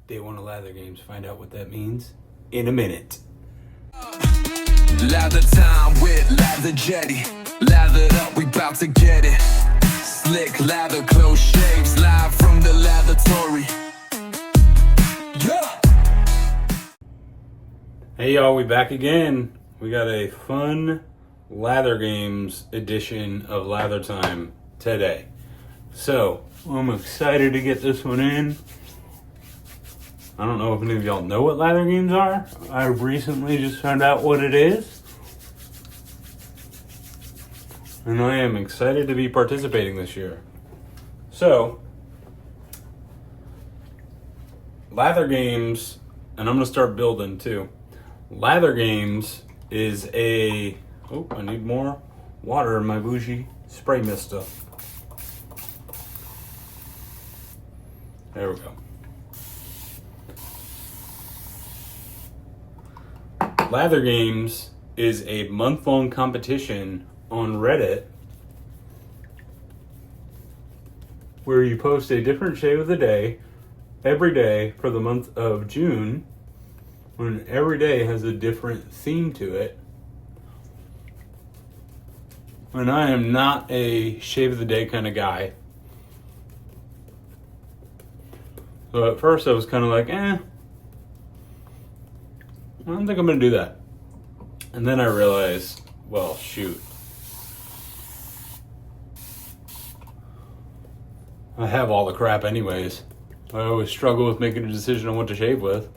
Day one of Lather Games. Find out what that means in a minute. Lather time with Lather Jetty. Lathered up, we bout to get it. Slick lather, close shaves, live from the laboratory. Yeah. Hey y'all, we back again. We got a fun Lather Games edition of Lather Time today. So, I'm excited to get this one in. I don't know if any of y'all know what Lather Games are. I recently just found out what it is. And I am excited to be participating this year. So, Lather Games, and I'm going to start building too. Lather Games is a... Oh, I need more water in my bougie spray mist stuff. There we go. Lather Games is a month-long competition on Reddit where you post a different shave of the day every day for the month of June, when every day has a different theme to it. And I am not a shave of the day kind of guy. So at first I was kind of like, I don't think I'm going to do that. And then I realized, well, shoot. I have all the crap anyways. I always struggle with making a decision on what to shave with.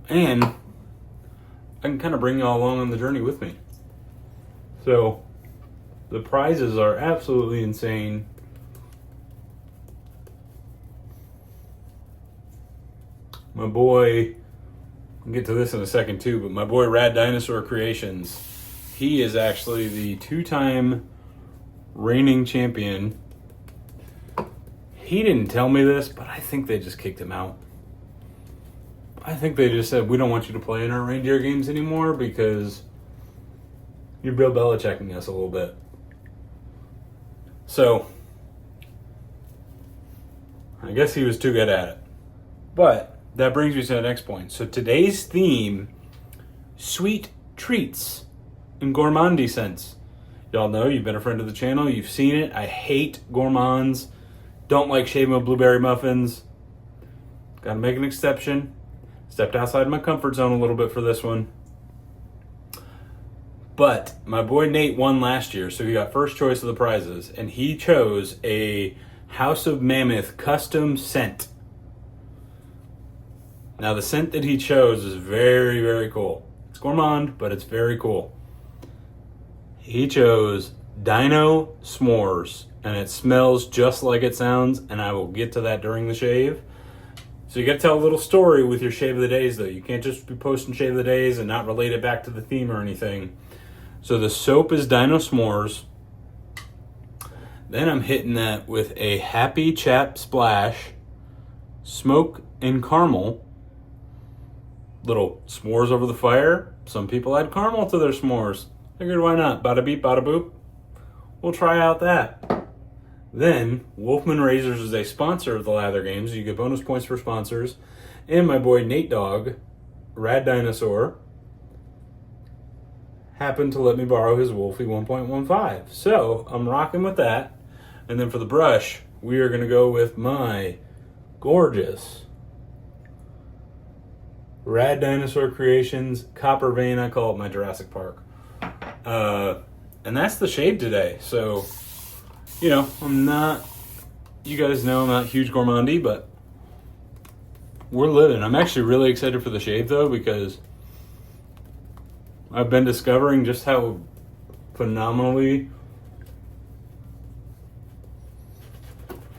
And I can kind of bring y'all along on the journey with me. So, the prizes are absolutely insane. My boy, I'll get to this in a second too, but my boy Rad Dinosaur Creations, he is actually the two-time reigning champion. He didn't tell me this, but I think they just kicked him out. I think they just said, we don't want you to play in our reindeer games anymore because you're Bill Belichicking us a little bit. So, I guess he was too good at it. But that brings me to the next point. So today's theme, sweet treats and gourmandy scents. Y'all know, you've been a friend of the channel, you've seen it. I hate gourmands. Don't like shaving with blueberry muffins. Gotta make an exception. Stepped outside my comfort zone a little bit for this one. But my boy Nate won last year, so he got first choice of the prizes. And he chose a House of Mammoth custom scent. Now the scent that he chose is very, very cool. It's gourmand, but it's very cool. He chose Dino S'mores, and it smells just like it sounds, and I will get to that during the shave. So you gotta tell a little story with your shave of the days though. You can't just be posting shave of the days and not relate it back to the theme or anything. So the soap is Dino S'mores. Then I'm hitting that with a Happy Chap Splash, smoke and caramel. Little s'mores over the fire. Some people add caramel to their s'mores. Figured why not? Bada beep, bada boop. We'll try out that. Then, Wolfman Razors is a sponsor of the Lather Games. You get bonus points for sponsors. And my boy Nate Dogg, Rad Dinosaur, happened to let me borrow his Wolfie 1.15. So, I'm rocking with that. And then for the brush, we are going to go with my gorgeous Rad Dinosaur Creations Copper Vein. I call it my Jurassic Park. And that's the shave today. So, you know, you guys know I'm not huge gourmandy, but we're living. I'm actually really excited for the shave though, because I've been discovering just how phenomenally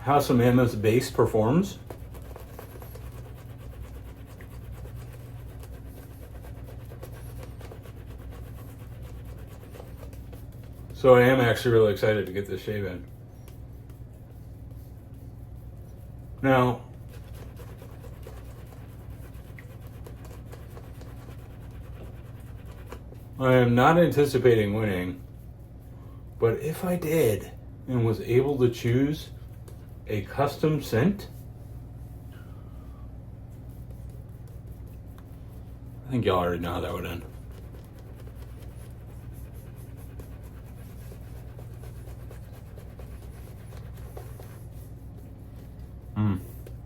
House of Mammoth's base performs. So I am actually really excited to get this shave in. Now, I am not anticipating winning, but if I did and was able to choose a custom scent, I think y'all already know how that would end.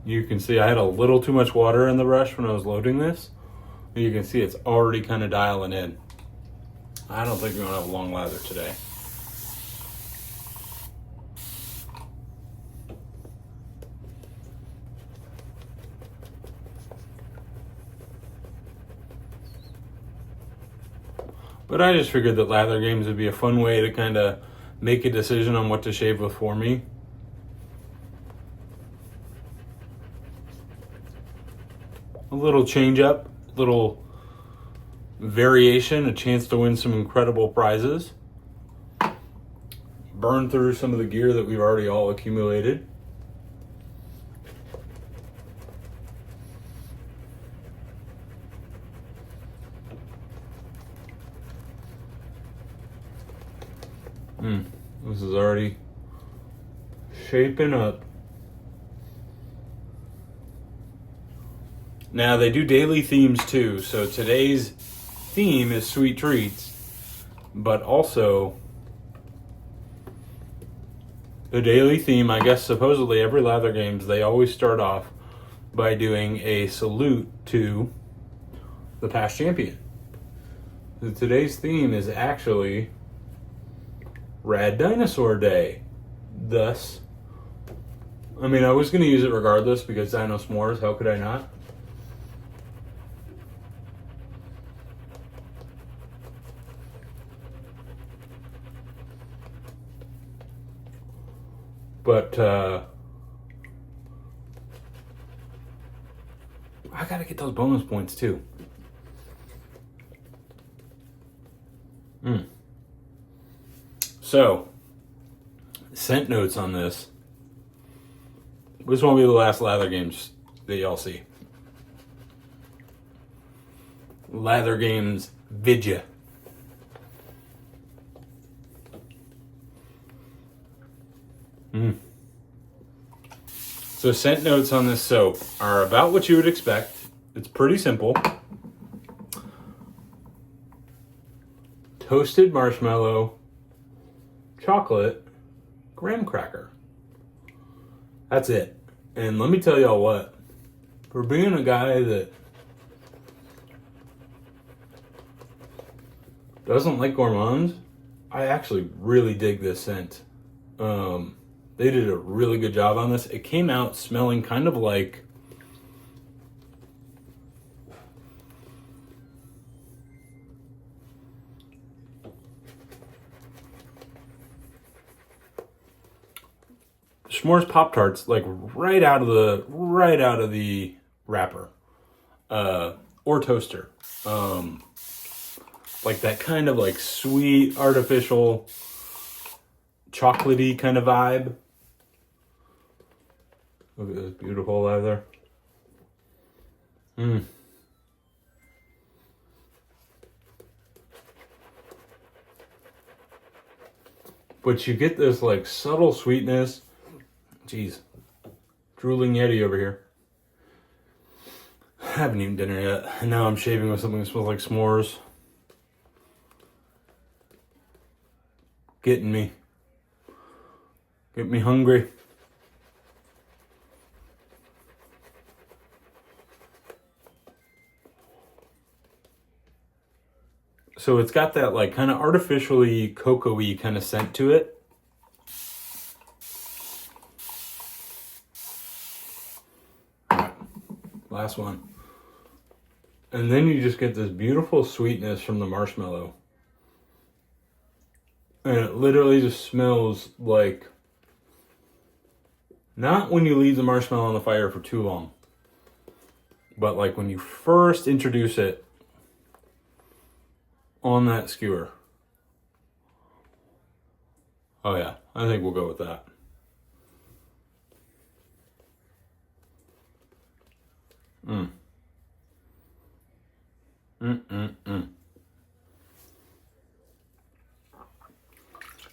You can see I had a little too much water in the brush when I was loading this. You can see it's already kind of dialing in. I don't think we're gonna have a long lather today. But I just figured that Lather Games would be a fun way to kind of make a decision on what to shave with for me. A little change up, little variation, a chance to win some incredible prizes. Burn through some of the gear that we've already all accumulated. This is already shaping up. Now they do daily themes too, so today's theme is sweet treats, but also the daily theme, I guess supposedly every Lather Games, they always start off by doing a salute to the past champion. So today's theme is actually Rad Dinosaur Day. Thus, I mean, I was going to use it regardless because Dino S'mores, how could I not? But, I gotta get those bonus points too. So, scent notes on this. This won't be the last Lather Games that y'all see. Lather Games Vidya. So scent notes on this soap are about what you would expect. It's pretty simple. Toasted marshmallow, chocolate, graham cracker. That's it. And let me tell y'all what, for being a guy that doesn't like gourmands, I actually really dig this scent. They did a really good job on this. It came out smelling kind of like S'mores Pop-Tarts, like right out of the wrapper, or toaster, like that kind of like sweet, artificial, chocolatey kind of vibe. Look at this beautiful leather. But you get this like subtle sweetness. Jeez, drooling Yeti over here. I haven't eaten dinner yet, and now I'm shaving with something that smells like s'mores. Getting me. Get me hungry. So it's got that like kind of artificially cocoa-y kind of scent to it. Last one. And then you just get this beautiful sweetness from the marshmallow. And it literally just smells like, not when you leave the marshmallow on the fire for too long, but like when you first introduce it on that skewer. Oh yeah, I think we'll go with that.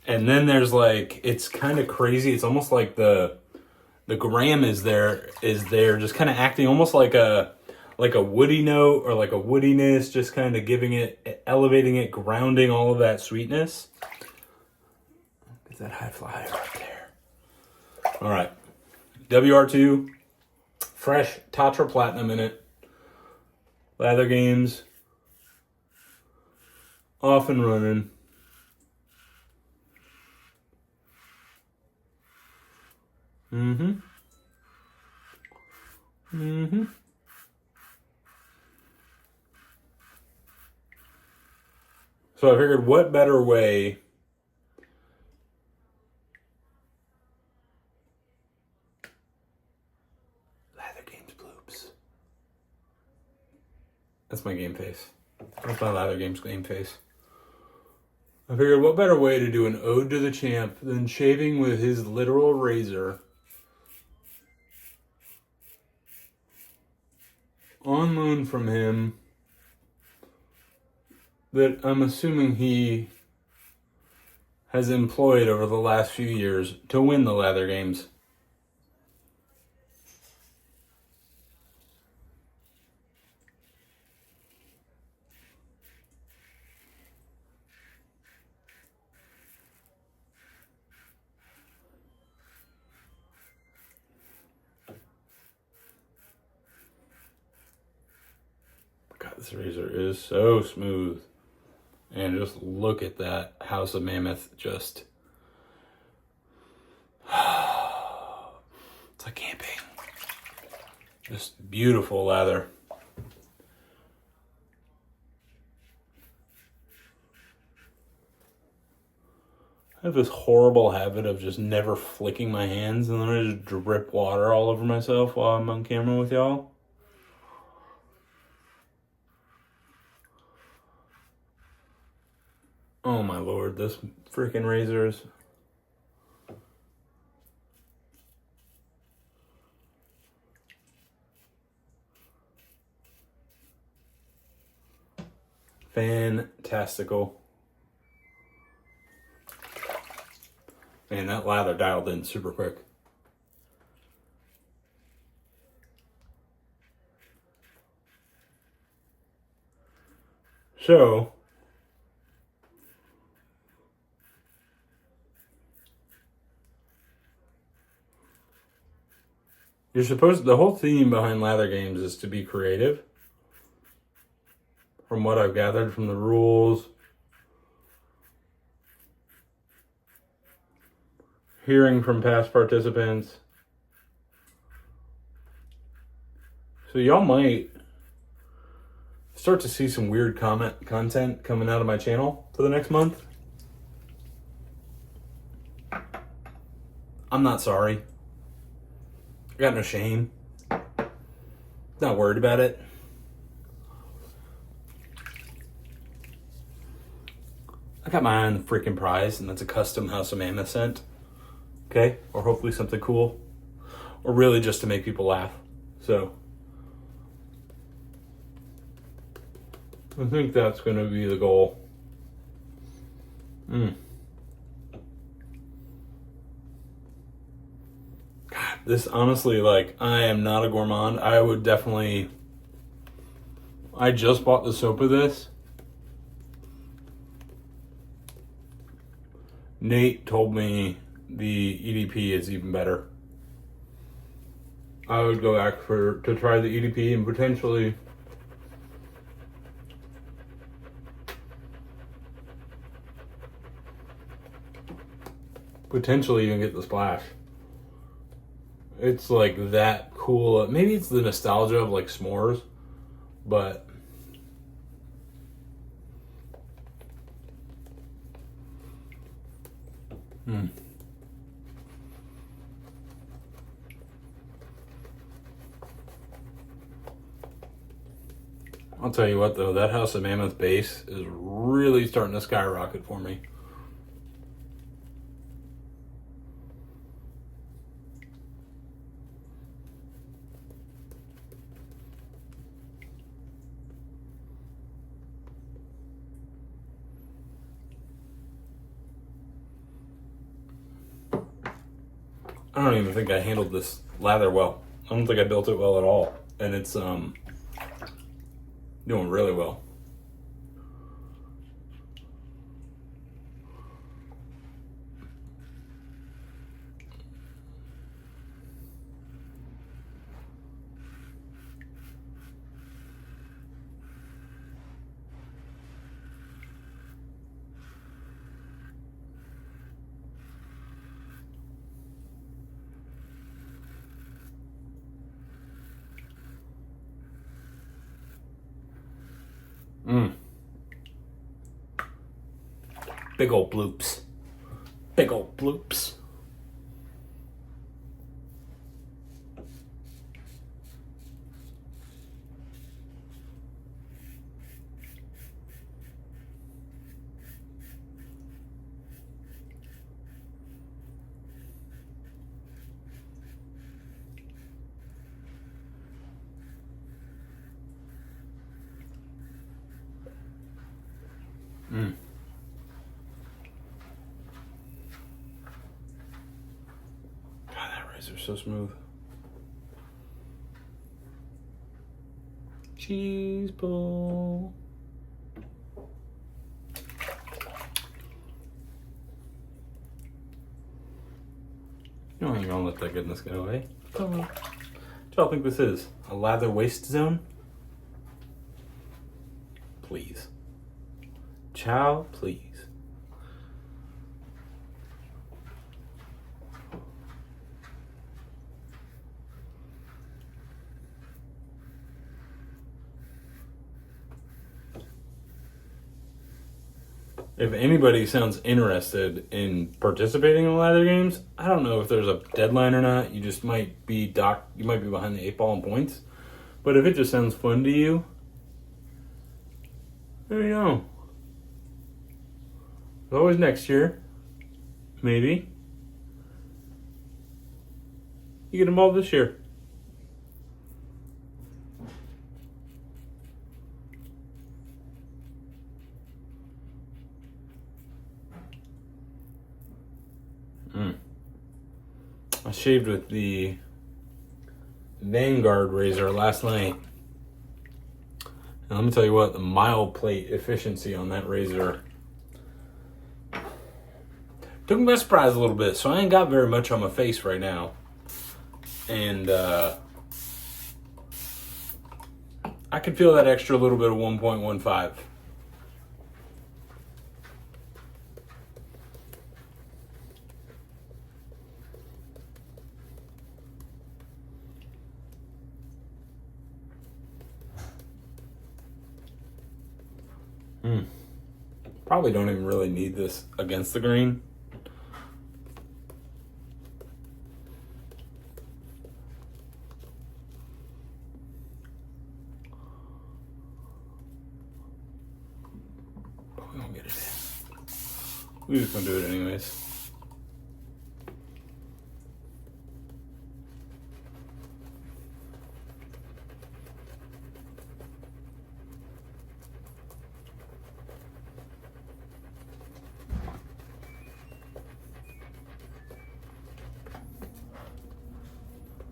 And then there's like, it's kind of crazy. It's almost like the graham is there just kind of acting almost like a like a woody note or like a woodiness, just kind of giving it, elevating it, grounding all of that sweetness. Get that high flyer up there. All right, WR2, fresh Tatra Platinum in it. Lather Games, off and running. So I figured, what better way Lather Games bloops. That's my game face. That's my Lather Games game face. I figured, what better way to do an ode to the champ than shaving with his literal razor on loan from him, that I'm assuming he has employed over the last few years to win the Lather Games. God, this razor is so smooth. And just look at that House of Mammoth. Just, it's like camping. Just beautiful lather. I have this horrible habit of just never flicking my hands, and then I just drip water all over myself while I'm on camera with y'all. Oh my lord, this freaking razor is fantastical. Man, that lather dialed in super quick. So, you're supposed, the whole theme behind Lather Games is to be creative. From what I've gathered from the rules, hearing from past participants. So y'all might start to see some weird content coming out of my channel for the next month. I'm not sorry. I got no shame. Not worried about it. I got my eye on the freaking prize, and that's a custom House of Mammoth scent. Okay? Or hopefully something cool. Or really just to make people laugh. So, I think that's going to be the goal. God, this honestly, like, I am not a gourmand. I would definitely, I just bought the soap of this. Nate told me the EDP is even better. I would go back to try the EDP and potentially even get the splash. It's like that cool. Maybe it's the nostalgia of like s'mores, but I'll tell you what though, that House of Mammoth base is really starting to skyrocket for me. I don't even think I handled this lather well. I don't think I built it well at all. And it's Doing really well. Big old bloops. Big old bloops. They're so smooth. Cheese ball. You ain't gonna let that goodness get away. Come on. What do y'all think this is? A lather waste zone? Please. Chow, please. If anybody sounds interested in participating in Lather Games, I don't know if there's a deadline or not. You just might be you might be behind the 8 ball in points. But if it just sounds fun to you, there you go. Always next year, maybe. You get involved this year. I shaved with the Vanguard razor last night. And let me tell you what, the mild plate efficiency on that razor took me by surprise a little bit. So I ain't got very much on my face right now. And I could feel that extra little bit of 1.15. Probably don't even really need this against the grain. But we won't get it in. We're just gonna do it anyways.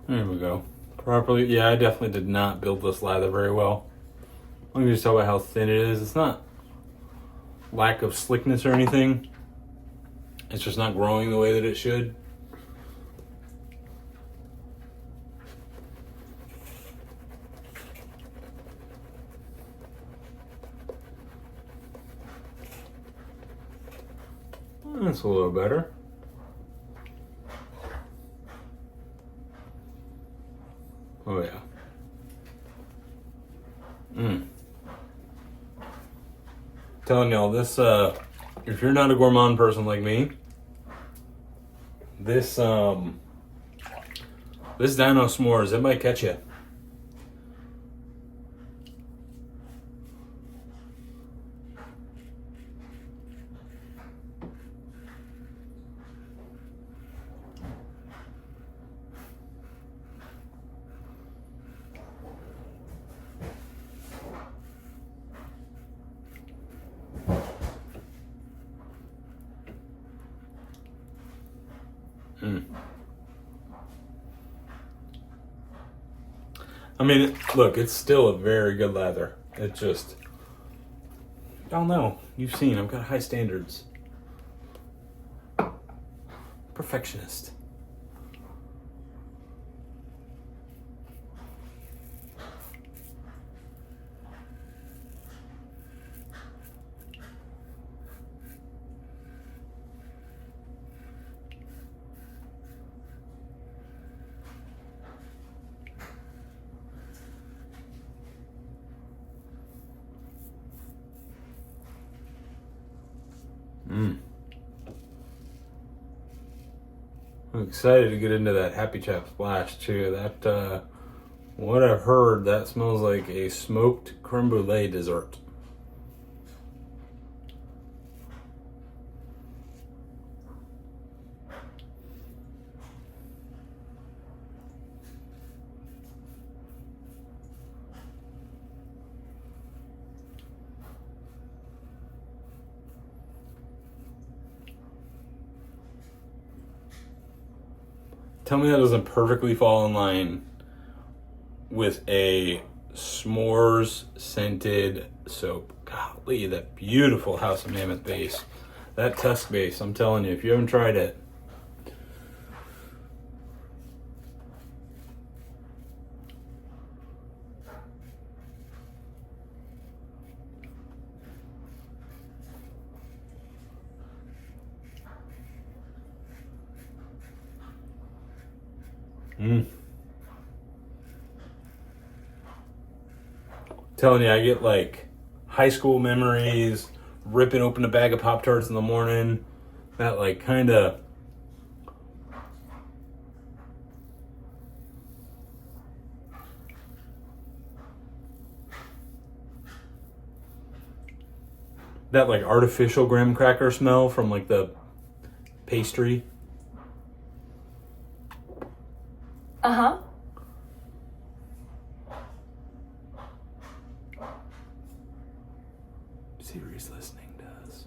There we go. Properly. Yeah, I definitely did not build this lather very well. Let me just tell you how thin it is. It's not lack of slickness or anything. It's just not growing the way that it should. That's a little better. Oh yeah. Telling y'all this, if you're not a gourmand person like me, this Dino s'mores, it might catch you. I mean, look, it's still a very good lather. It just, y'all know, you've seen, I've got high standards. Perfectionist. I'm excited to get into that Happy Chap splash too. That, what I've heard, that smells like a smoked creme brulee dessert. Tell me that doesn't perfectly fall in line with a s'mores scented soap. Golly, that beautiful House of Mammoth base. That tusk base, I'm telling you, if you haven't tried it. Telling you, I get like high school memories, ripping open a bag of Pop-Tarts in the morning. That like kind of that like artificial graham cracker smell from like the pastry. Uh-huh. Siri's listening does.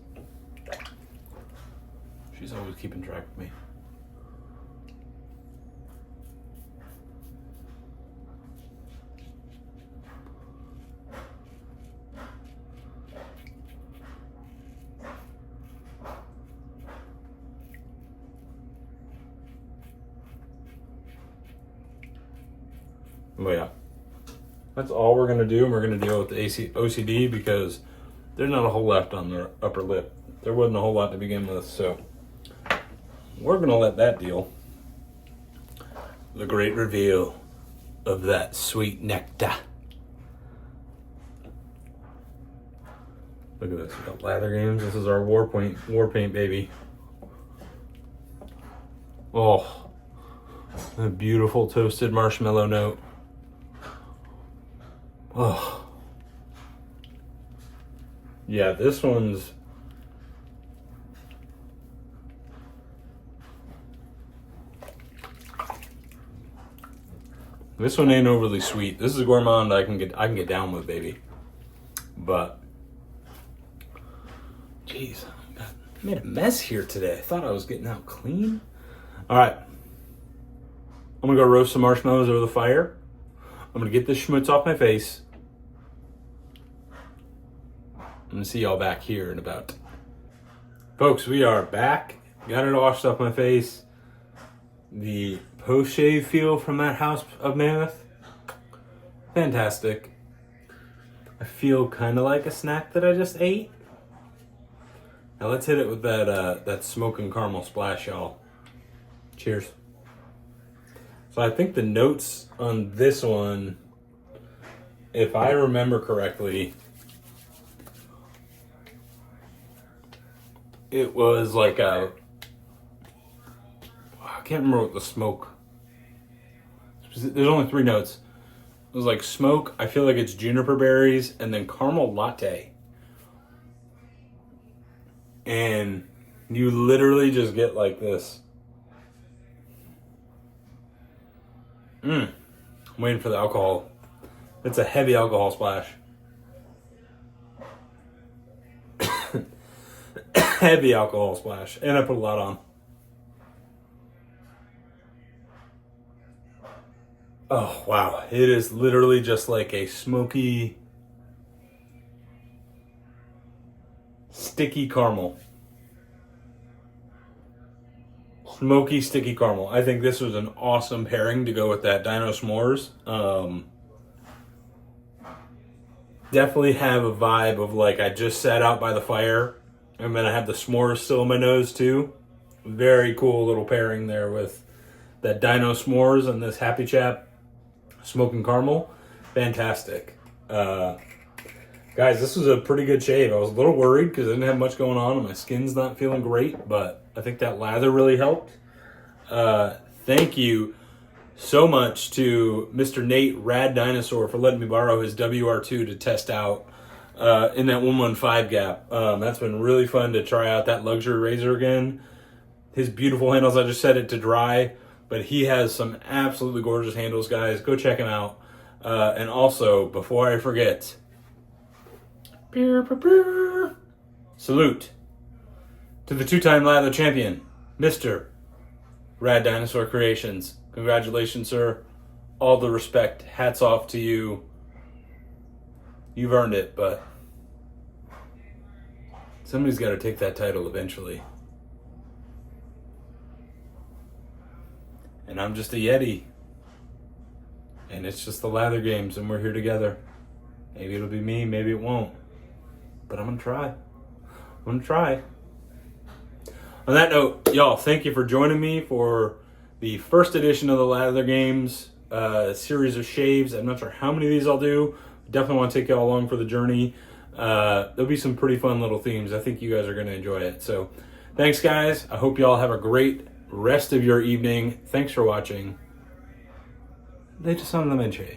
She's always keeping track of me. But yeah, that's all we're gonna do, and we're gonna deal with the OCD because there's not a whole left on the upper lip. There wasn't a whole lot to begin with, so we're gonna let that deal. The great reveal of that sweet nectar. Look at this, we got Lather Games. This is our war paint baby. Oh, a beautiful toasted marshmallow note. Oh. Yeah, this one's this one ain't overly sweet. This is gourmand I can get down with, baby. But jeez, I made a mess here today. I thought I was getting out clean. All right. I'm gonna go roast some marshmallows over the fire. I'm gonna get this schmutz off my face. I'm gonna see y'all back here in about. Folks, we are back. Got it washed off my face. The post-shave feel from that House of Mammoth, fantastic. I feel kind of like a snack that I just ate. Now let's hit it with that smoking caramel splash, y'all. Cheers. So I think the notes on this one, if I remember correctly, it was like I can't remember what the smoke. There's only 3 notes. It was like smoke, I feel like it's juniper berries, and then caramel latte. And you literally just get like this. I'm waiting for the alcohol. It's a heavy alcohol splash. Heavy alcohol splash. And I put a lot on. Oh, wow. It is literally just like a smoky sticky caramel. Smoky, sticky caramel. I think this was an awesome pairing to go with that Dino S'mores. Definitely have a vibe of like I just sat out by the fire, and then I have the s'mores still in my nose too. Very cool little pairing there with that Dino S'mores and this Happy Chap smoking caramel. Fantastic. Guys, this was a pretty good shave. I was a little worried because I didn't have much going on and my skin's not feeling great, but I think that lather really helped. Thank you so much to Mr. Nate Rad Dinosaur for letting me borrow his WR2 to test out in that 115 gap. That's been really fun to try out that luxury razor again. His beautiful handles, I just set it to dry, but he has some absolutely gorgeous handles, guys. Go check him out. And also, before I forget, salute to the two-time Lather champion, Mr. Rad Dinosaur Creations. Congratulations, sir. All the respect. Hats off to you. You've earned it, but somebody's got to take that title eventually. And I'm just a Yeti. And it's just the Lather Games, and we're here together. Maybe it'll be me, maybe it won't. But I'm going to try. I'm going to try. On that note, y'all, thank you for joining me for the first edition of the Lather Games series of shaves. I'm not sure how many of these I'll do. Definitely want to take y'all along for the journey. There'll be some pretty fun little themes. I think you guys are going to enjoy it. So thanks, guys. I hope y'all have a great rest of your evening. Thanks for watching. Legge solamente.